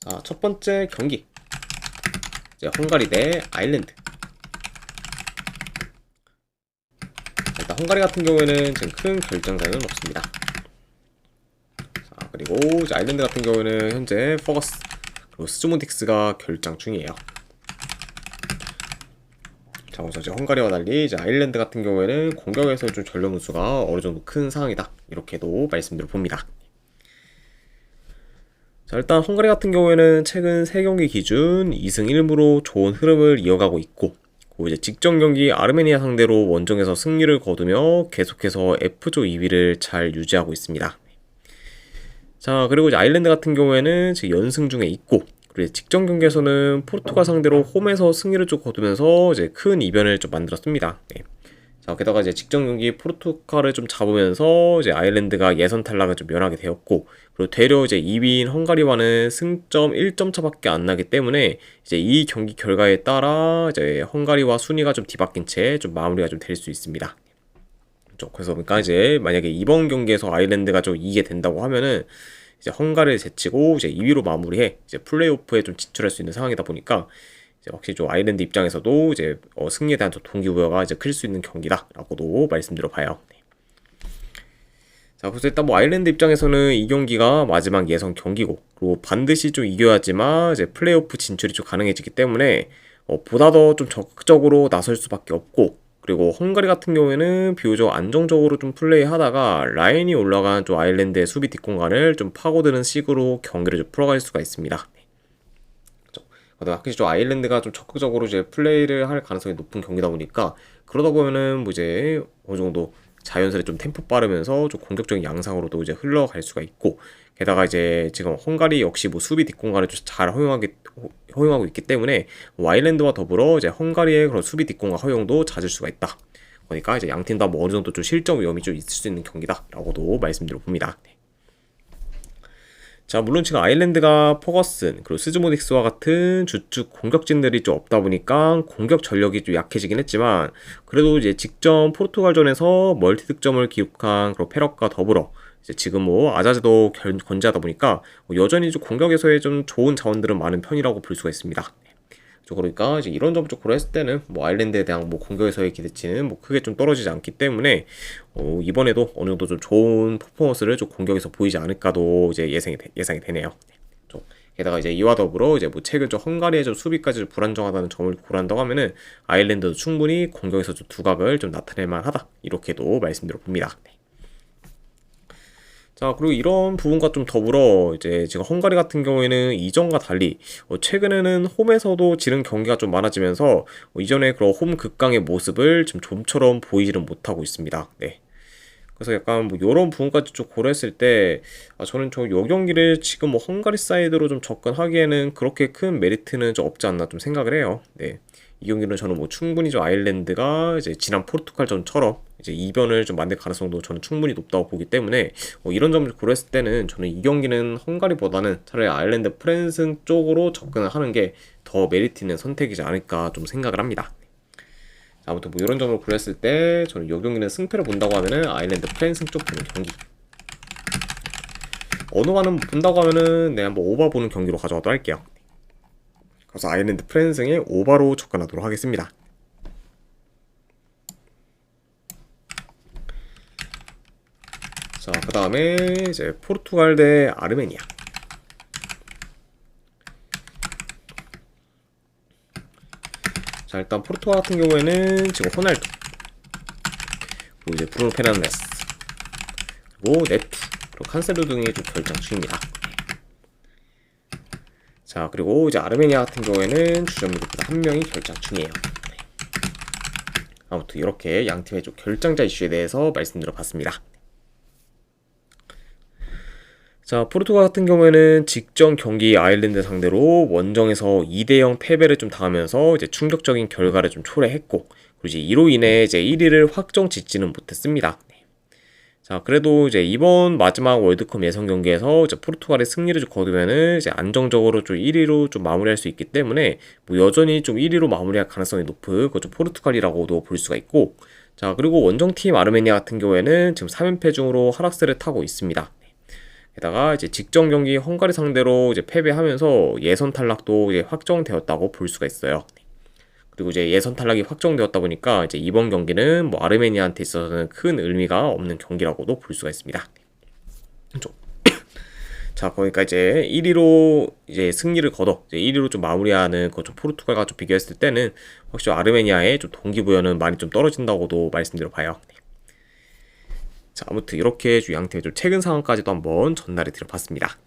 자, 첫 번째 경기. 이제 헝가리 대 아일랜드. 일단 헝가리 같은 경우에는 지금 큰 결정장은 없습니다. 자, 그리고 이제 아일랜드 같은 경우에는 현재 퍼거스 그리고 스즈모닉스가 결장 중이에요. 자, 우선 이제 헝가리와 달리 이제 아일랜드 같은 경우에는 공격에서 좀 전력 누수가 어느 정도 큰 상황이다. 이렇게도 말씀드려 봅니다. 자, 일단 헝가리 같은 경우에는 최근 3경기 기준 2승 1무로 좋은 흐름을 이어가고 있고, 이제 직전 경기 아르메니아 상대로 원정에서 승리를 거두며 계속해서 F조 2위를 잘 유지하고 있습니다. 자, 그리고 이제 아일랜드 같은 경우에는 지금 연승 중에 있고, 그리고 직전 경기에서는 포르투갈 상대로 홈에서 승리를 좀 거두면서 이제 큰 이변을 좀 만들었습니다. 네. 자, 게다가 이제 직전 경기 포르투갈을 좀 잡으면서 이제 아일랜드가 예선 탈락을 좀 면하게 되었고, 그리고 되려 이제 2위인 헝가리와는 승점 1점 차밖에 안 나기 때문에 이제 이 경기 결과에 따라 이제 헝가리와 순위가 좀 뒤바뀐 채 좀 마무리가 좀 될 수 있습니다. 그래서 그러니까 이제 만약에 이번 경기에서 아일랜드가 좀 이기게 된다고 하면은 이제 헝가리를 제치고 이제 2위로 마무리해 이제 플레이오프에 좀 진출할 수 있는 상황이다 보니까 이제 확실히 좀 아일랜드 입장에서도 이제 승리에 대한 동기부여가 이제 클 수 있는 경기다라고도 말씀드려 봐요. 네. 자, 그래서 일단 뭐 아일랜드 입장에서는 이 경기가 마지막 예선 경기고, 그리고 반드시 좀 이겨야지만 이제 플레이오프 진출이 좀 가능해지기 때문에 보다 더 좀 적극적으로 나설 수밖에 없고, 그리고 헝가리 같은 경우에는 비교적 안정적으로 좀 플레이하다가 라인이 올라간 좀 아일랜드의 수비 뒷공간을 좀 파고드는 식으로 경기를 좀 풀어갈 수가 있습니다. 확실히 좀 아일랜드가 좀 적극적으로 이제 플레이를 할 가능성이 높은 경기다 보니까, 그러다 보면은 뭐 이제 어느 정도 자연스레 좀 템포 빠르면서 좀 공격적인 양상으로도 이제 흘러갈 수가 있고, 게다가 이제 지금 헝가리 역시 뭐 수비 뒷공간을 좀 잘 허용하고 있기 때문에 뭐 아일랜드와 더불어 이제 헝가리의 그런 수비 뒷공간 허용도 잦을 수가 있다. 그러니까 이제 양 팀 다 뭐 어느 정도 좀 실점 위험이 좀 있을 수 있는 경기다라고도 말씀드려 봅니다. 자, 물론 지금 아일랜드가 퍼거슨 그리고 스즈모닉스와 같은 주축 공격진들이 좀 없다 보니까 공격 전력이 좀 약해지긴 했지만, 그래도 이제 직전 포르투갈전에서 멀티 득점을 기록한 그리고 페럭과 더불어 이제 지금 뭐 아자즈도 건재하다 보니까 여전히 좀 공격에서의 좀 좋은 자원들은 많은 편이라고 볼 수가 있습니다. 그러니까 이제 이런 점을 좀 고려했을 때는 뭐 아일랜드에 대한 뭐 공격에서의 기대치는 뭐 크게 좀 떨어지지 않기 때문에 이번에도 어느 정도 좀 좋은 퍼포먼스를 좀 공격에서 보이지 않을까도 이제 예상이 되네요. 게다가 이제 이와 더불어 이제 뭐 최근 좀 헝가리의 좀 수비까지 불안정하다는 점을 고려한다고 하면은 아일랜드도 충분히 공격에서 좀 두각을 좀 나타낼 만하다, 이렇게도 말씀드려 봅니다. 자, 그리고 이런 부분과 좀 더불어 이제 지금 헝가리 같은 경우에는 이전과 달리 최근에는 홈에서도 지른 경기가 좀 많아지면서 이전에 그런 홈 극강의 모습을 좀 좀처럼 보이지는 못하고 있습니다. 네. 그래서 약간 뭐 이런 부분까지 좀 고려했을 때 저는 요 경기를 지금 뭐 헝가리 사이드로 좀 접근하기에는 그렇게 큰 메리트는 좀 없지 않나 좀 생각을 해요. 네. 이 경기는 저는 뭐 충분히 좀 아일랜드가 이제 지난 포르투갈전처럼 이제 이변을 좀 만들 가능성도 저는 충분히 높다고 보기 때문에 이런 점을 고려했을 때는 저는 이 경기는 헝가리보다는 차라리 아일랜드 프랜승 쪽으로 접근을 하는 게 더 메리트 있는 선택이지 않을까 좀 생각을 합니다. 아무튼 뭐 이런 점을 고려했을 때 저는 이 경기는 승패를 본다고 하면은 아일랜드 프랜승 쪽 보는 경기, 어느 가는 본다고 하면은 내가 한번 오버 보는 경기로 가져가도록 할게요. 그래서 아일랜드 프랜승에 오버로 접근하도록 하겠습니다. 자, 그 다음에 이제 포르투갈 대 아르메니아. 자, 일단 포르투갈 같은 경우에는 지금 호날두 그리고 이제 브루노 페르난데스 그리고 네트 그리고 칸셀로 등이 좀 결정 중입니다. 자, 그리고 이제 아르메니아 같은 경우에는 주전 미드필더 한 명이 결정 중이에요. 아무튼 이렇게 양 팀의 좀 결정자 이슈에 대해서 말씀드려 봤습니다. 자, 포르투갈 같은 경우에는 직전 경기 아일랜드 상대로 원정에서 2대0 패배를 좀 당하면서 이제 충격적인 결과를 좀 초래했고, 그리고 이제 이로 인해 이제 1위를 확정 짓지는 못했습니다. 자, 그래도 이제 이번 마지막 월드컵 예선 경기에서 이제 포르투갈의 승리를 좀 거두면은 이제 안정적으로 좀 1위로 좀 마무리할 수 있기 때문에 뭐 여전히 좀 1위로 마무리할 가능성이 높은 그좀 포르투갈이라고도 볼 수가 있고, 자, 그리고 원정팀 아르메니아 같은 경우에는 지금 3연패 중으로 하락세를 타고 있습니다. 게다가 이제 직전 경기 헝가리 상대로 이제 패배하면서 예선 탈락도 이제 확정되었다고 볼 수가 있어요. 그리고 이제 예선 탈락이 확정되었다 보니까 이제 이번 경기는 뭐 아르메니아한테 있어서는 큰 의미가 없는 경기라고도 볼 수가 있습니다. 자, 그러니까 이제 1위로 이제 승리를 거둬 이제 1위로 좀 마무리하는 그 좀 포르투갈과 좀 비교했을 때는 확실히 아르메니아의 좀 동기부여는 많이 좀 떨어진다고도 말씀드려 봐요. 자, 아무튼 이렇게 양팀의 좀 최근 상황까지도 한번 전달해 드려봤습니다.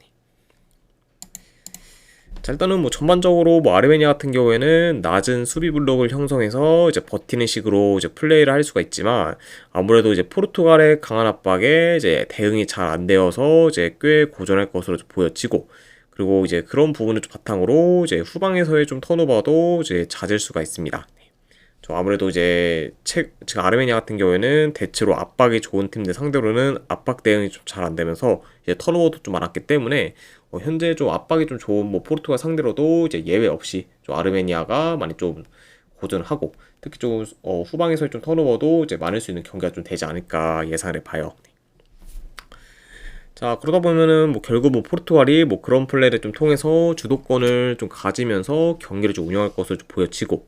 자, 일단은 뭐 전반적으로 뭐 아르메니아 같은 경우에는 낮은 수비 블록을 형성해서 이제 버티는 식으로 이제 플레이를 할 수가 있지만 아무래도 이제 포르투갈의 강한 압박에 이제 대응이 잘 안 되어서 이제 꽤 고전할 것으로 보여지고, 그리고 이제 그런 부분을 좀 바탕으로 이제 후방에서의 좀 턴오버도 이제 잦을 수가 있습니다. 아무래도 이제 지금 아르메니아 같은 경우에는 대체로 압박이 좋은 팀들 상대로는 압박 대응이 좀 잘 안 되면서 이제 턴오버도 좀 많았기 때문에 현재 좀 압박이 좀 좋은 뭐 포르투갈 상대로도 이제 예외 없이 좀 아르메니아가 많이 좀 고전하고, 특히 좀 후방에서의 좀 턴오버도 이제 많을 수 있는 경기가 좀 되지 않을까 예상을 해봐요. 자, 그러다 보면은 뭐 결국 뭐 포르투갈이 뭐 그런 플레이를 좀 통해서 주도권을 좀 가지면서 경기를 좀 운영할 것으로 좀 보여지고,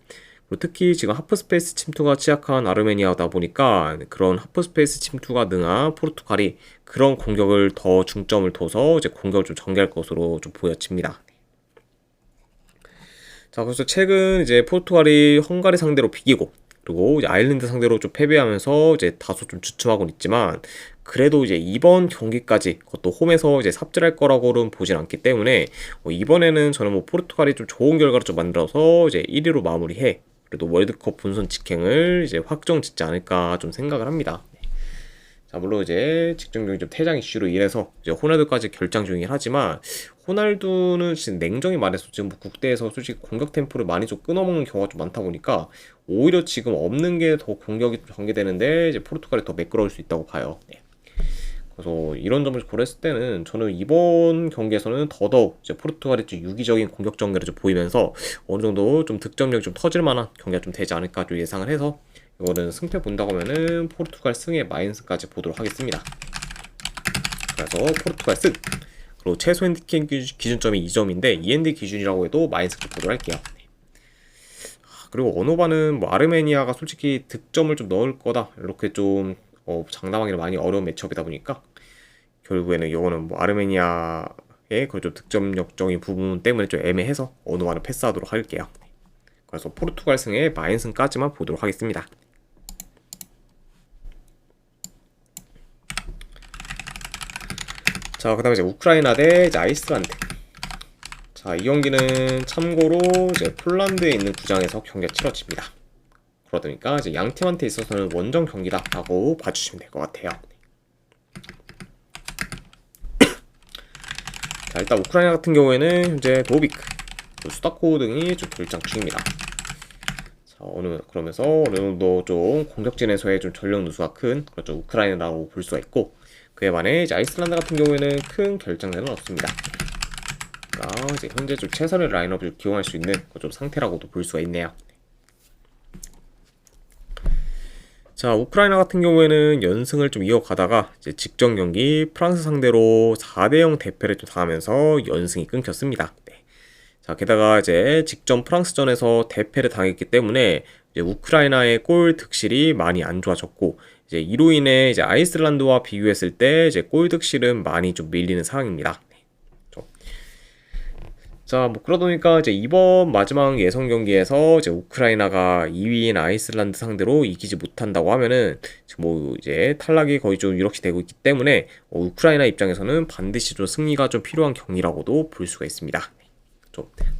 그리고 특히 지금 하프스페이스 침투가 취약한 아르메니아다 보니까 그런 하프스페이스 침투가 능한 포르투갈이 그런 공격을 더 중점을 둬서 이제 공격을 좀 전개할 것으로 좀 보여집니다. 자, 그래서 최근 이제 포르투갈이 헝가리 상대로 비기고, 그리고 이제 아일랜드 상대로 좀 패배하면서 이제 다소 좀 주춤하고는 있지만, 그래도 이제 이번 경기까지 그것도 홈에서 이제 삽질할 거라고는 보진 않기 때문에 이번에는 저는 뭐 포르투갈이 좀 좋은 결과를 좀 만들어서 이제 1위로 마무리해 그래도 월드컵 본선 직행을 이제 확정 짓지 않을까 좀 생각을 합니다. 자, 물론 이제 직전 경기 좀 퇴장 이슈로 인해서 이제 호날두까지 결장 중이긴 하지만, 호날두는 지금 냉정히 말해서 지금 뭐 국대에서 솔직히 공격 템포를 많이 좀 끊어먹는 경우가 좀 많다 보니까 오히려 지금 없는 게 더 공격이 좀 전개되는데 이제 포르투갈이 더 매끄러울 수 있다고 봐요. 그래서 이런 점을 고려했을 때는 저는 이번 경기에서는 더더욱 이제 포르투갈의 좀 유기적인 공격 전개를 좀 보이면서 어느 정도 좀 득점력이 좀 터질 만한 경기가 좀 되지 않을까 좀 예상을 해서, 이거는 승패 본다고 하면은 포르투갈 승의 마이너스까지 보도록 하겠습니다. 그래서 포르투갈 승, 그리고 최소 핸디캡 기준점이 2점인데 END 기준이라고 해도 마이너스까지 보도록 할게요. 그리고 언어바는 뭐 아르메니아가 솔직히 득점을 좀 넣을 거다 이렇게 좀 장담하기는 많이 어려운 매치업이다 보니까 결국에는 이거는 뭐 아르메니아의 그 좀 득점력적인 부분 때문에 좀 애매해서 언어바는 패스하도록 할게요. 그래서 포르투갈 승의 마인승까지만 보도록 하겠습니다. 자, 그 다음에 이제 우크라이나 대 이제 아이슬란드. 자, 이 경기는 참고로 이제 폴란드에 있는 구장에서 경기가 치러집니다. 그러다 보니까 이제 양 팀한테 있어서는 원정 경기다 라고 봐주시면 될 것 같아요. 자, 일단 우크라이나 같은 경우에는 현재 도비크, 수다코 등이 좀 결장 중입니다. 자, 그러면서 어느 정도 좀 공격진에서의 좀 전력 누수가 큰 그렇죠 우크라이나라고 볼 수가 있고, 그에 반해 이제 아이슬란드 같은 경우에는 큰 결장자는 없습니다. 그러니까 이제 현재 좀 최선의 라인업을 기용할 수 있는 좀 상태라고도 볼 수가 있네요. 자, 우크라이나 같은 경우에는 연승을 좀 이어가다가 이제 직전 경기 프랑스 상대로 4대0 대패를 좀 당하면서 연승이 끊겼습니다. 네. 자, 게다가 이제 직전 프랑스전에서 대패를 당했기 때문에 이제 우크라이나의 골 득실이 많이 안 좋아졌고, 이제 이로 인해 이제 아이슬란드와 비교했을 때 이제 골 득실은 많이 좀 밀리는 상황입니다. 자, 뭐 그러다 보니까 이제 이번 마지막 예선 경기에서 이제 우크라이나가 2위인 아이슬란드 상대로 이기지 못한다고 하면은 지금 뭐 이제 탈락이 거의 좀 유력시 되고 있기 때문에 우크라이나 입장에서는 반드시 좀 승리가 좀 필요한 경기라고도 볼 수가 있습니다.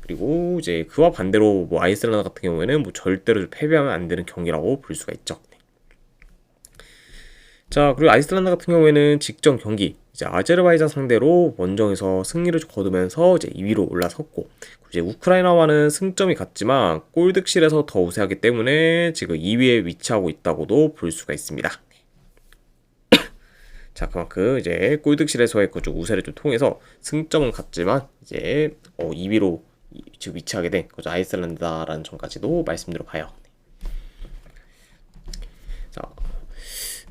그리고 이제 그와 반대로 뭐 아이슬란드 같은 경우에는 뭐 절대로 패배하면 안 되는 경기라고 볼 수가 있죠. 자, 그리고 아이슬란드 같은 경우에는 직전 경기 이제 아제르바이잔 상대로 원정에서 승리를 거두면서 이제 2위로 올라섰고, 이제 우크라이나와는 승점이 같지만 골득실에서 더 우세하기 때문에 지금 2위에 위치하고 있다고도 볼 수가 있습니다. 자, 그만큼 이제 골득실에서의 그쪽 우세를 좀 통해서 승점은 같지만 이제 2위로 지금 위치하게 된 그죠 아이슬란드다라는 점까지도 말씀드려 봐요. 자,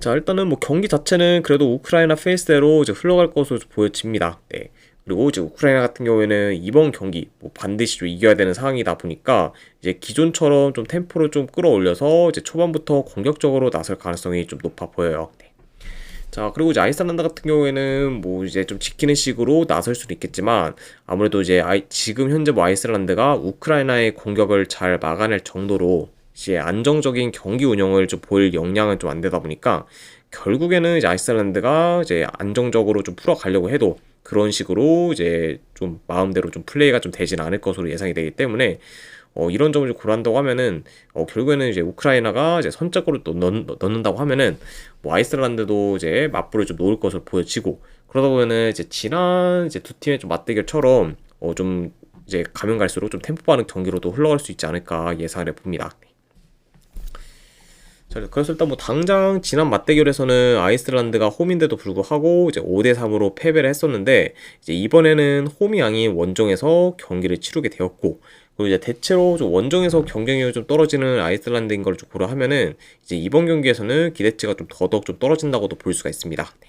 자, 일단은 뭐 경기 자체는 그래도 우크라이나 페이스대로 이제 흘러갈 것으로 보여집니다. 네. 그리고 이제 우크라이나 같은 경우에는 이번 경기 뭐 반드시 좀 이겨야 되는 상황이다 보니까 이제 기존처럼 좀 템포를 좀 끌어올려서 이제 초반부터 공격적으로 나설 가능성이 좀 높아 보여요. 네. 자, 그리고 이제 아이슬란드 같은 경우에는 뭐 이제 좀 지키는 식으로 나설 수도 있겠지만 아무래도 이제 지금 현재 뭐 아이슬란드가 우크라이나의 공격을 잘 막아낼 정도로 이제 안정적인 경기 운영을 좀 보일 역량은 좀 안 되다 보니까 결국에는 이제 아이슬란드가 이제 안정적으로 좀 풀어가려고 해도 그런 식으로 이제 좀 마음대로 좀 플레이가 좀 되진 않을 것으로 예상이 되기 때문에 이런 점을 좀 고려한다고 하면은 결국에는 이제 우크라이나가 이제 선제골을 또 넣는다고 하면은 뭐 아이슬란드도 이제 맞불을 좀 놓을 것으로 보여지고 그러다 보면은 이제 지난 이제 두 팀의 좀 맞대결처럼 좀 이제 가면 갈수록 좀 템포 빠른 경기로도 흘러갈 수 있지 않을까 예상을 해봅니다. 자, 그래서 일단 뭐 당장 지난 맞대결에서는 아이슬란드가 홈인데도 불구하고 이제 5대3으로 패배를 했었는데 이제 이번에는 홈이 아닌 원정에서 경기를 치르게 되었고 그리고 이제 대체로 좀 원정에서 경쟁력이 좀 떨어지는 아이슬란드인 걸 좀 고려하면은 이제 이번 경기에서는 기대치가 좀 더더욱 좀 떨어진다고도 볼 수가 있습니다. 네.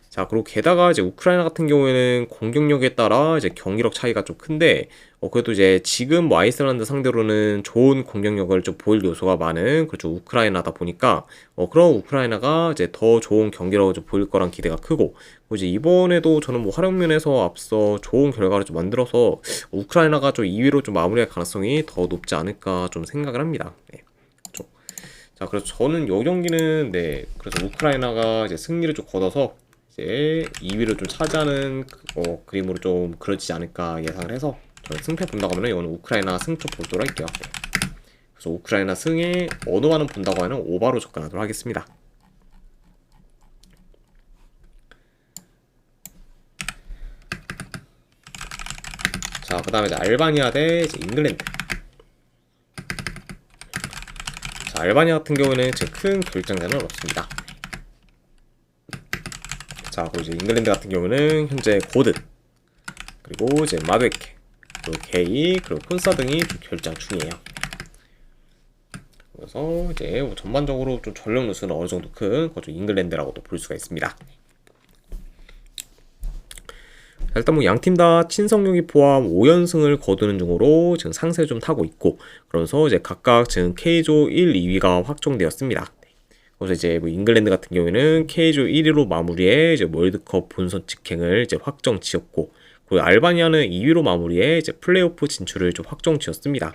자, 그리고 게다가 이제 우크라이나 같은 경우에는 공격력에 따라 이제 경기력 차이가 좀 큰데, 그래도 이제 지금 뭐 아이슬란드 상대로는 좋은 공격력을 좀 보일 요소가 많은, 그렇죠. 우크라이나다 보니까, 그런 우크라이나가 이제 더 좋은 경기력을 좀 보일 거란 기대가 크고, 그리고 이제 이번에도 저는 뭐 활용면에서 앞서 좋은 결과를 좀 만들어서 우크라이나가 좀 2위로 좀 마무리할 가능성이 더 높지 않을까 좀 생각을 합니다. 네. 그렇죠. 자, 그래서 저는 이 경기는, 네, 그래서 우크라이나가 이제 승리를 좀 거둬서 이제 2위를 좀 차지하는 그림으로 좀 그려지지 않을까 예상을 해서 저는 승패 본다고 하면 이거는 우크라이나 승표 보도록 할게요. 네. 그래서 우크라이나 승에 어느와는 본다고 하면 오바로 접근하도록 하겠습니다. 자, 그 다음에 이제 알바니아 대 이제 잉글랜드. 자, 알바니아 같은 경우는 지금 큰 결정자는 없습니다. 자, 그리고 이제 잉글랜드 같은 경우는 현재 고든, 그리고 이제 마드웨케, 그리고 게이, 그리고 콘사 등이 좀 결장 중이에요. 그래서 이제 뭐 전반적으로 좀 전력 누수는 어느 정도 큰 그좀 잉글랜드라고도 볼 수가 있습니다. 일단 뭐 양 팀 다 친선 경기 포함 5연승을 거두는 중으로 지금 상세를 좀 타고 있고, 그러면서 이제 각각 지금 K조 1, 2위가 확정되었습니다. 그래서 이제 뭐 잉글랜드 같은 경우에는 K조 1위로 마무리해 이제 월드컵 본선 직행을 이제 확정 지었고, 그리고 알바니아는 2위로 마무리해 이제 플레이오프 진출을 좀 확정 지었습니다.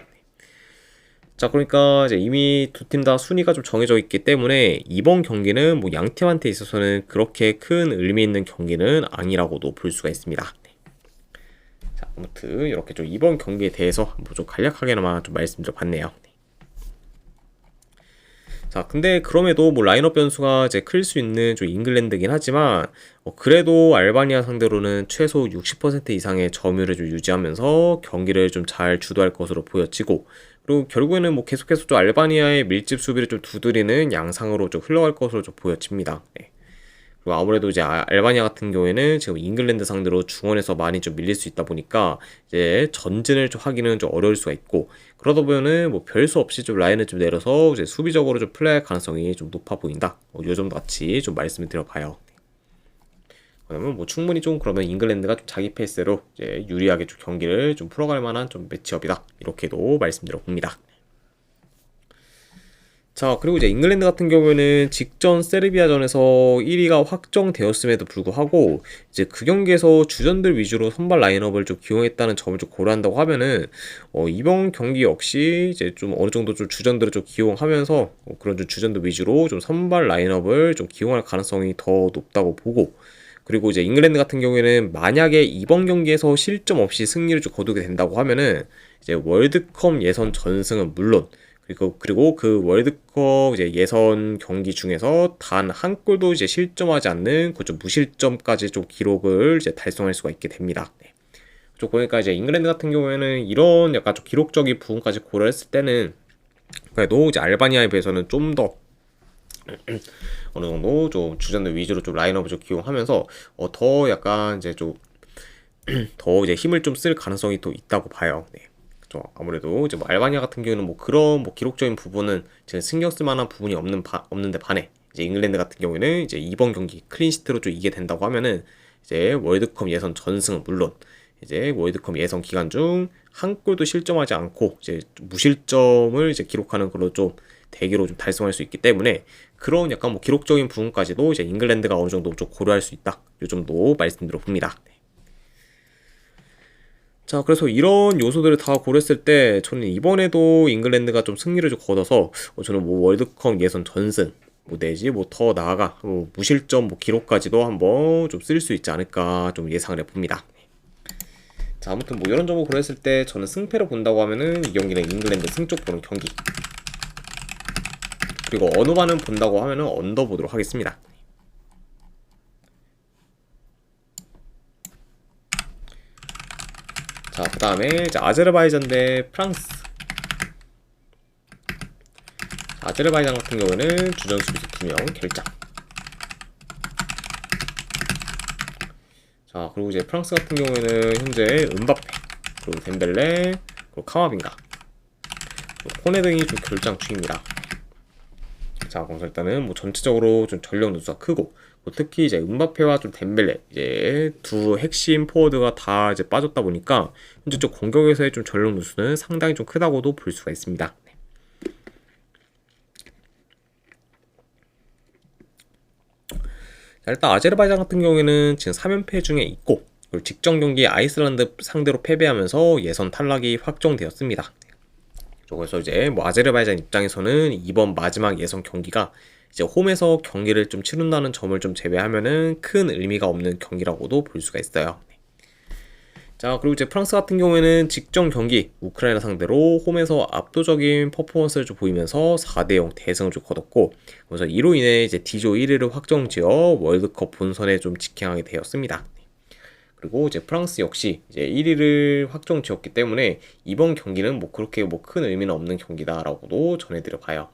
자, 그러니까 이제 이미 두 팀 다 순위가 좀 정해져 있기 때문에 이번 경기는 뭐 양 팀한테 있어서는 그렇게 큰 의미 있는 경기는 아니라고도 볼 수가 있습니다. 자, 아무튼 이렇게 좀 이번 경기에 대해서 한번 좀 간략하게나마 좀 말씀드려봤네요. 자, 근데 그럼에도 뭐 라인업 변수가 이제 클 수 있는 좀 잉글랜드긴 하지만 그래도 알바니아 상대로는 최소 60% 이상의 점유율을 좀 유지하면서 경기를 좀 잘 주도할 것으로 보여지고, 그리고 결국에는 뭐 계속해서 좀 알바니아의 밀집 수비를 좀 두드리는 양상으로 좀 흘러갈 것으로 좀 보여집니다. 네. 그리고 아무래도 이제 알바니아 같은 경우에는 지금 잉글랜드 상대로 중원에서 많이 좀 밀릴 수 있다 보니까 이제 전진을 좀 하기는 좀 어려울 수가 있고, 그러다 보면은 뭐 별 수 없이 좀 라인을 좀 내려서 이제 수비적으로 좀 플레이할 가능성이 좀 높아 보인다. 요 정도 같이 좀 말씀을 드려봐요. 그러면 뭐 충분히 좀 그러면 잉글랜드가 좀 자기 페이스대로 이제 유리하게 좀 경기를 좀 풀어갈 만한 좀 매치업이다. 이렇게도 말씀드려 봅니다. 자, 그리고 이제 잉글랜드 같은 경우에는 직전 세르비아전에서 1위가 확정되었음에도 불구하고 이제 그 경기에서 주전들 위주로 선발 라인업을 좀 기용했다는 점을 좀 고려한다고 하면은 이번 경기 역시 이제 좀 어느 정도 좀 주전들을 좀 기용하면서 그런 좀 주전들 위주로 좀 선발 라인업을 좀 기용할 가능성이 더 높다고 보고, 그리고 이제 잉글랜드 같은 경우에는 만약에 이번 경기에서 실점 없이 승리를 좀 거두게 된다고 하면은 이제 월드컵 예선 전승은 물론 그리고 그 월드컵 이제 예선 경기 중에서 단 한 골도 이제 실점하지 않는 그 좀 무실점까지 좀 기록을 이제 달성할 수가 있게 됩니다. 네. 좀 보니까 이제 잉글랜드 같은 경우에는 이런 약간 좀 기록적인 부분까지 고려했을 때는 그래도 이제 알바니아에 비해서는 좀 더 어느 정도 좀 주전들 위주로 좀 라인업을 좀 기용하면서 더 약간 이제 좀 더 이제 힘을 좀 쓸 가능성이 또 있다고 봐요. 네. 아무래도 이제 뭐 알바니아 같은 경우는 뭐 그런 뭐 기록적인 부분은 제가 신경 쓸 만한 부분이 없는데 반해 이제 잉글랜드 같은 경우에는 이제 이번 경기 클린시트로 좀 이게 된다고 하면은 이제 월드컵 예선 전승은 물론 이제 월드컵 예선 기간 중 한 골도 실점하지 않고 이제 무실점을 이제 기록하는 걸로 좀 대기로 좀 달성할 수 있기 때문에 그런 약간 뭐 기록적인 부분까지도 이제 잉글랜드가 어느 정도 좀 고려할 수 있다. 요 정도 말씀드려 봅니다. 자, 그래서 이런 요소들을 다 고렸을 때 저는 이번에도 잉글랜드가 좀 승리를 좀 거둬서 저는 뭐 월드컵 예선 전승 뭐 내지 뭐 더 나아가 뭐 무실점 뭐 기록까지도 한번 좀 쓸 수 있지 않을까 좀 예상을 해봅니다. 자, 아무튼 뭐 이런 점을 고려했을 때 저는 승패를 본다고 하면은 이 경기는 잉글랜드 승 쪽 보는 경기, 그리고 언어반은 본다고 하면은 언더 보도록 하겠습니다. 자, 그 다음에 아제르바이잔 대 프랑스. 아제르바이잔 같은 경우에는 주전 수비수 2명 결장. 자, 그리고 이제 프랑스 같은 경우에는 현재 은바페, 그리고 덴벨레, 그리고 카마빈가, 그리고 코네 등이 좀 결장 중입니다. 자, 그래서 일단은 뭐 전체적으로 좀 전력 누수가 크고, 뭐 특히 이제 은바페와 좀 덴벨레 이제 두 핵심 포워드가 다 이제 빠졌다 보니까 현재 좀 공격에서의 좀 전력 누수는 상당히 좀 크다고도 볼 수가 있습니다. 자, 일단 아제르바이잔 같은 경우에는 지금 3연패 중에 있고, 그리고 직전 경기 아이슬란드 상대로 패배하면서 예선 탈락이 확정되었습니다. 그래서 이제 뭐 아제르바이잔 입장에서는 이번 마지막 예선 경기가 이제 홈에서 경기를 좀 치른다는 점을 좀 제외하면은 큰 의미가 없는 경기라고도 볼 수가 있어요. 자, 그리고 이제 프랑스 같은 경우에는 직전 경기 우크라이나 상대로 홈에서 압도적인 퍼포먼스를 좀 보이면서 4대0 대승을 좀 거뒀고, 그래서 이로 인해 이제 D조 1위를 확정지어 월드컵 본선에 좀 직행하게 되었습니다. 그리고 이제 프랑스 역시 이제 1위를 확정 지었기 때문에 이번 경기는 뭐 그렇게 뭐 큰 의미는 없는 경기다라고도 전해드려 봐요.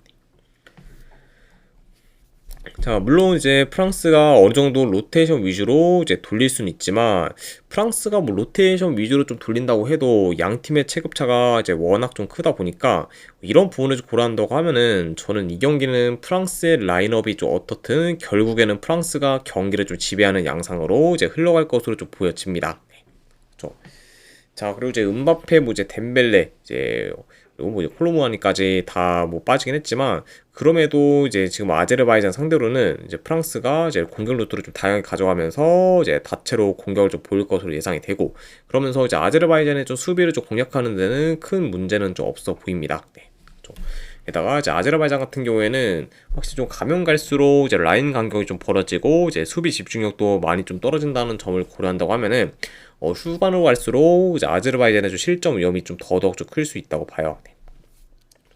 자, 물론 이제 프랑스가 어느 정도 로테이션 위주로 이제 돌릴 수는 있지만, 프랑스가 뭐 로테이션 위주로 좀 돌린다고 해도 양 팀의 체급차가 이제 워낙 좀 크다 보니까 이런 부분을 좀 고려한다고 하면은 저는 이 경기는 프랑스의 라인업이 좀 어떻든 결국에는 프랑스가 경기를 좀 지배하는 양상으로 이제 흘러갈 것으로 좀 보여집니다. 그렇죠. 자, 그리고 이제 은바페, 뭐 이제 덴벨레, 이제 그리고 뭐 이제 콜로무아니까지 다 뭐 빠지긴 했지만, 그럼에도 이제 지금 아제르바이잔 상대로는 이제 프랑스가 이제 공격 루트를 좀 다양하게 가져가면서 이제 다채로 공격을 좀 보일 것으로 예상이 되고, 그러면서 이제 아제르바이잔의 좀 수비를 좀 공략하는 데는 큰 문제는 좀 없어 보입니다. 네. 게다가 이제 아제르바이잔 같은 경우에는 확실히 좀 가면 갈수록 이제 라인 간격이 좀 벌어지고 이제 수비 집중력도 많이 좀 떨어진다는 점을 고려한다고 하면은 후반으로 갈수록 이제 아제르바이잔의 좀 실점 위험이 좀 더더욱 좀 클 수 있다고 봐요. 네.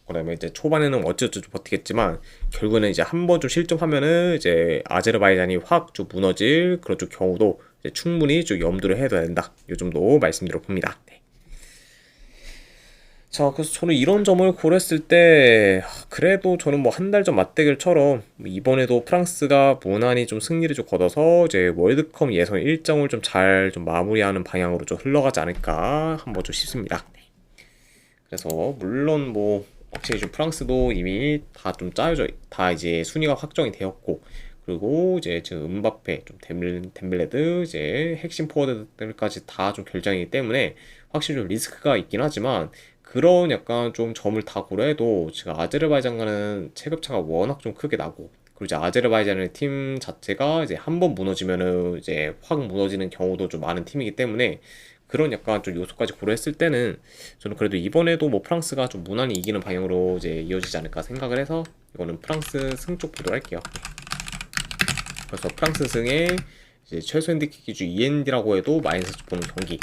그다음에 이제 초반에는 어쩌죠 좀 버티겠지만 결국에는 이제 한 번 좀 실점하면은 이제 아제르바이잔이 확 좀 무너질 그런 좀 경우도 이제 충분히 좀 염두를 해둬야 된다. 요 정도 말씀드려 봅니다. 네. 자, 그래서 저는 이런 점을 고렸을 때 그래도 저는 뭐 한 달 전 맞대결처럼 이번에도 프랑스가 무난히 좀 승리를 좀 거둬서 이제 월드컵 예선 일정을 좀 잘 좀 마무리하는 방향으로 좀 흘러가지 않을까 한번 좀 싶습니다. 그래서 물론 뭐 확실히 좀 프랑스도 이미 다 좀 짜여져 다 이제 순위가 확정이 되었고, 그리고 이제 지금 은바페, 좀 덴벨레드 이제 핵심 포워드들까지 다 좀 결장이기 때문에 확실히 좀 리스크가 있긴 하지만, 그런 약간 좀 점을 다 고려해도 지금 아제르바이잔과는 체급차가 워낙 좀 크게 나고, 그리고 이제 아제르바이잔의 팀 자체가 이제 한 번 무너지면은 이제 확 무너지는 경우도 좀 많은 팀이기 때문에 그런 약간 좀 요소까지 고려했을 때는 저는 그래도 이번에도 뭐 프랑스가 좀 무난히 이기는 방향으로 이제 이어지지 않을까 생각을 해서 이거는 프랑스 승 쪽 보도록 할게요. 그래서 프랑스 승에 이제 최소 핸디캡 기준 END라고 해도 마이너스 보는 경기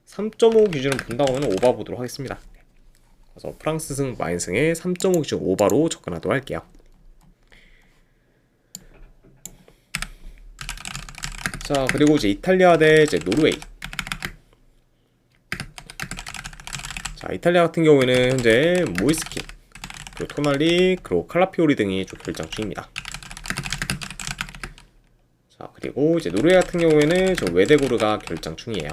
3.5 기준을 본다고 하면 오바 보도록 하겠습니다. 그래서 프랑스 승 마이너스에 3.5 기준 오바로 접근하도록 할게요. 자, 그리고 이제 이탈리아 대 이제 노르웨이. 자, 이탈리아 같은 경우에는 현재 모이스킨, 그리고 토날리, 그리고 칼라피오리 등이 좀 결장 중입니다. 자, 그리고 이제 노르웨이 같은 경우에는 저 웨데고르가 결장 중이에요.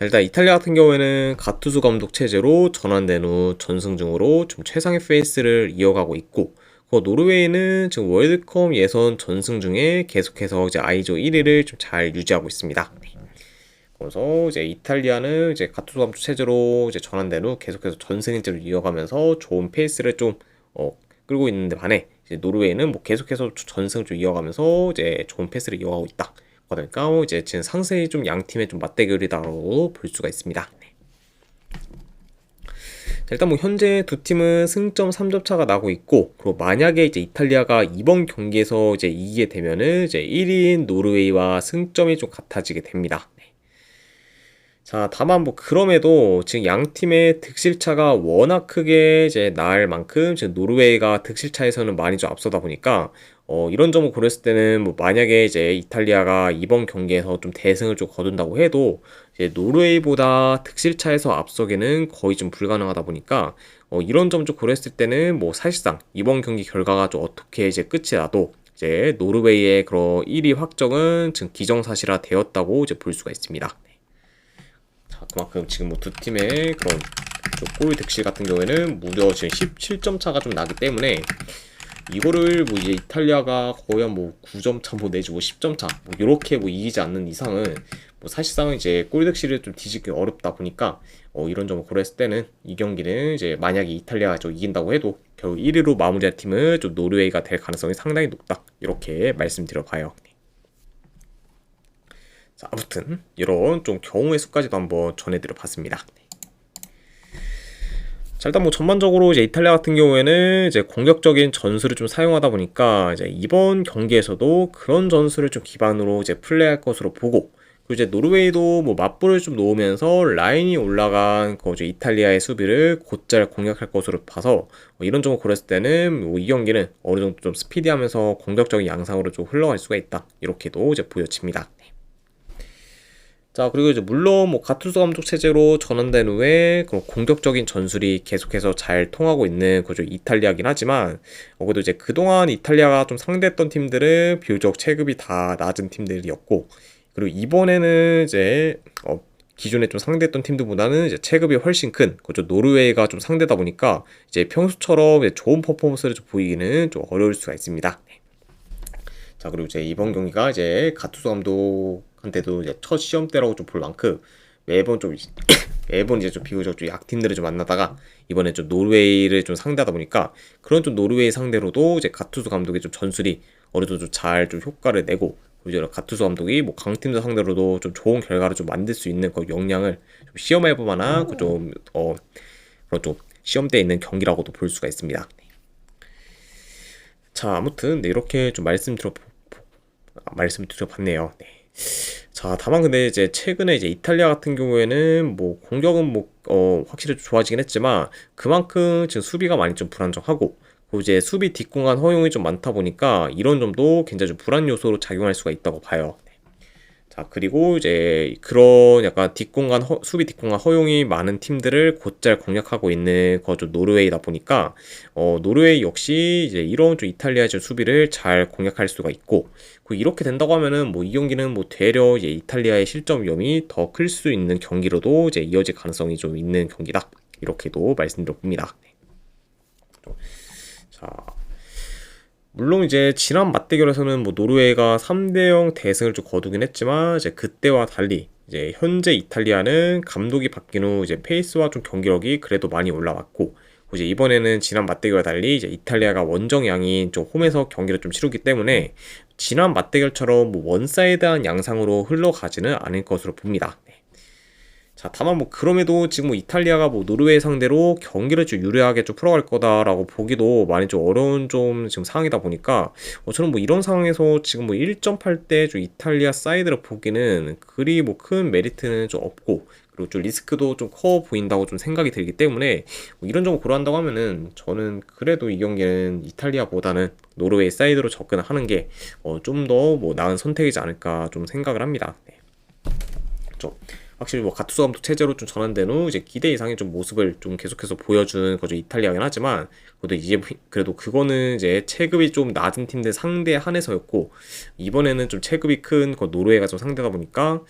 자, 일단 이탈리아 같은 경우에는 가투수 감독 체제로 전환된 후 전승중으로 좀 최상의 페이스를 이어가고 있고, 노르웨이는 지금 월드컵 예선 전승 중에 계속해서 이제 I조 1위를 좀 잘 유지하고 있습니다. 그래서 이제 이탈리아는 이제 가투수 감독 체제로 이제 전환된 후 계속해서 전승일제를 이어가면서 좋은 페이스를 좀 끌고 있는데 반해 이제 노르웨이는 뭐 계속해서 전승을 좀 이어가면서 이제 좋은 페이스를 이어가고 있다. 그러니까 이제 지금 상세히 좀 양 팀의 좀 맞대결이다라고 볼 수가 있습니다. 자, 일단 뭐 현재 두 팀은 승점 3점 차가 나고 있고, 그리고 만약에 이제 이탈리아가 이번 경기에서 이제 이기게 되면은 이제 1위인 노르웨이와 승점이 좀 같아지게 됩니다. 자, 다만 뭐 그럼에도 지금 양 팀의 득실차가 워낙 크게 이제 나을 만큼 지금 노르웨이가 득실차에서는 많이 좀 앞서다 보니까 이런 점을 고렸을 때는 뭐 만약에 이제 이탈리아가 이번 경기에서 좀 대승을 좀 거둔다고 해도 이제 노르웨이보다 득실차에서 앞서기는 거의 좀 불가능하다 보니까 이런 점 좀 고렸을 때는 뭐 사실상 이번 경기 결과가 좀 어떻게 이제 끝이 나도 이제 노르웨이의 그런 1위 확정은 지금 기정사실화 되었다고 이제 볼 수가 있습니다. 그만큼 지금 뭐 두 팀의 그런 골 득실 같은 경우에는 무려 지금 17점 차가 좀 나기 때문에 이거를 뭐 이제 이탈리아가 거의 한 뭐 9점 차, 뭐 내지 뭐 10점 차, 뭐 이렇게 뭐 이기지 않는 이상은 뭐 사실상 이제 골 득실을 좀 뒤집기 어렵다 보니까 이런 점을 고려했을 때는 이 경기는 이제 만약에 이탈리아가 좀 이긴다고 해도 결국 1위로 마무리할 팀은 좀 노르웨이가 될 가능성이 상당히 높다. 이렇게 말씀드려 봐요. 자, 아무튼 이런 좀 경우의 수까지도 한번 전해드려 봤습니다. 자, 일단 뭐 전반적으로 이제 이탈리아 같은 경우에는 이제 공격적인 전술을 좀 사용하다 보니까 이제 이번 경기에서도 그런 전술을 좀 기반으로 이제 플레이할 것으로 보고, 그리고 이제 노르웨이도 뭐 맞불을 좀 놓으면서 라인이 올라간 이제 이탈리아의 수비를 곧잘 공략할 것으로 봐서 이런 점을 고렸을 때는 뭐이 경기는 어느 정도 좀 스피디하면서 공격적인 양상으로 좀 흘러갈 수가 있다. 이렇게도 이제 보여집니다. 자, 그리고 이제 물론 뭐 가투수 감독 체제로 전환된 후에 그런 공격적인 전술이 계속해서 잘 통하고 있는 그죠 이탈리아긴 하지만 그래도 이제 그동안 이탈리아가 좀 상대했던 팀들은 비교적 체급이 다 낮은 팀들이었고, 그리고 이번에는 이제 기존에 좀 상대했던 팀들보다는 이제 체급이 훨씬 큰 그죠 노르웨이가 좀 상대다 보니까 이제 평소처럼 이제 좋은 퍼포먼스를 좀 보이기는 좀 어려울 수가 있습니다. 자, 그리고 이제 이번 경기가 이제 가투수 감독한테도 이제 첫 시험대라고 좀 볼 만큼 매번 좀 매번 이제 좀 비교적 좀 약팀들을 좀 만나다가 이번에 좀 노르웨이를 좀 상대하다 보니까 그런 좀 노르웨이 상대로도 이제 가투수 감독의 좀 전술이 어느 정도 잘 좀 효과를 내고, 그리고 이제 가투수 감독이 뭐 강팀들 상대로도 좀 좋은 결과를 좀 만들 수 있는 그 역량을 좀 시험해볼 만한 그런 좀 시험대에 있는 경기라고도 볼 수가 있습니다. 자, 아무튼 네, 이렇게 좀 말씀드려봤네요. 네. 자, 다만 근데 이제 최근에 이제 이탈리아 같은 경우에는 뭐 공격은 뭐 확실히 좀 좋아지긴 했지만 그만큼 지금 수비가 많이 좀 불안정하고, 그리고 이제 수비 뒷공간 허용이 좀 많다 보니까 이런 점도 굉장히 좀 불안 요소로 작용할 수가 있다고 봐요. 자, 그리고 이제 그런 약간 수비 뒷공간 허용이 많은 팀들을 곧잘 공략하고 있는 좀 노르웨이다 보니까 노르웨이 역시 이제 이런 좀 이탈리아의 수비를 잘 공략할 수가 있고, 이렇게 된다고 하면은 뭐 이 경기는 뭐 되려 이제 이탈리아의 실점 위험이 더 클 수 있는 경기로도 이제 이어질 가능성이 좀 있는 경기다. 이렇게도 말씀드려 봅니다. 자, 물론 이제 지난 맞대결에서는 뭐 노르웨이가 3대0 대승을 좀 거두긴 했지만 이제 그때와 달리 이제 현재 이탈리아는 감독이 바뀐 후 이제 페이스와 좀 경기력이 그래도 많이 올라왔고, 이제 이번에는 지난 맞대결과 달리 이제 이탈리아가 원정양인 좀 홈에서 경기를 좀 치르기 때문에 지난 맞대결처럼 뭐 원사이드한 양상으로 흘러가지는 않을 것으로 봅니다. 자, 다만 뭐 그럼에도 지금 뭐 이탈리아가 뭐 노르웨이 상대로 경기를 좀 유리하게 좀 풀어갈 거다라고 보기도 많이 좀 어려운 좀 지금 상황이다 보니까 저는 뭐 이런 상황에서 지금 뭐 1.8대 좀 이탈리아 사이드를 보기는 그리 뭐 큰 메리트는 좀 없고, 그리고 좀 리스크도 좀 커 보인다고 좀 생각이 들기 때문에 뭐 이런 점을 고려한다고 하면은 저는 그래도 이 경기는 이탈리아보다는 노르웨이 사이드로 접근하는 게 좀 더 뭐 나은 선택이지 않을까 좀 생각을 합니다. 네. 좀 확실히 뭐 가투수 감독 체제로 좀 전환된 후 이제 기대 이상의 좀 모습을 좀 계속해서 보여준 거죠 이탈리아긴 하지만, 그래도 그거는 이제 체급이 좀 낮은 팀들 상대에 한해서였고, 이번에는 좀 체급이 큰 노르웨이가 좀 상대다 보니까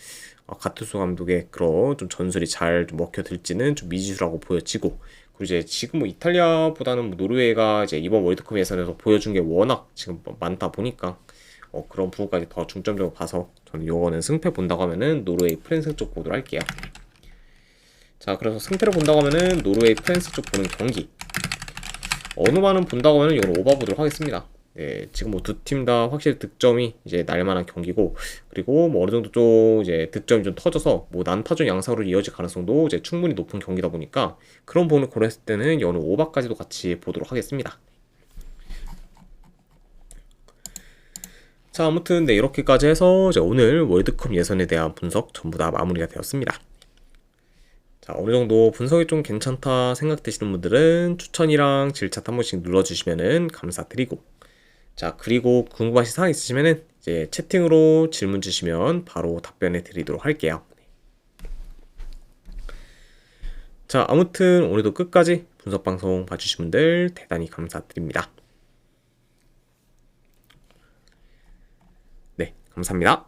가투소 감독의 그런 좀 전술이 잘 좀 먹혀들지는 좀 미지수라고 보여지고, 그리고 이제 지금 뭐 이탈리아보다는 뭐 노르웨이가 이제 이번 월드컵 예선에서 보여준 게 워낙 지금 많다 보니까 그런 부분까지 더 중점적으로 봐서 저는 요거는 승패 본다고 하면은 노르웨이 프랑스 쪽 보도록 할게요. 자, 그래서 승패를 본다고 하면은 노르웨이 프랑스 쪽 보는 경기 어느 반은 본다고 하면 이건 오바 보도록 하겠습니다. 네, 지금 뭐 두 팀 다 확실히 득점이 이제 날만한 경기고, 그리고 뭐 어느 정도 좀 이제 득점이 좀 터져서 뭐 난타전 양상으로 이어질 가능성도 이제 충분히 높은 경기다 보니까 그런 부분을 고려했을 때는 여느 오바까지도 같이 보도록 하겠습니다. 자, 아무튼 네, 이렇게까지 해서 이제 오늘 월드컵 예선에 대한 분석 전부 다 마무리가 되었습니다. 자, 어느 정도 분석이 좀 괜찮다 생각되시는 분들은 추천이랑 질차 한 번씩 눌러주시면은 감사드리고, 자, 그리고 궁금하신 사항 있으시면은 이제 채팅으로 질문 주시면 바로 답변해 드리도록 할게요. 자, 아무튼 오늘도 끝까지 분석 방송 봐주신 분들 대단히 감사드립니다. 네, 감사합니다.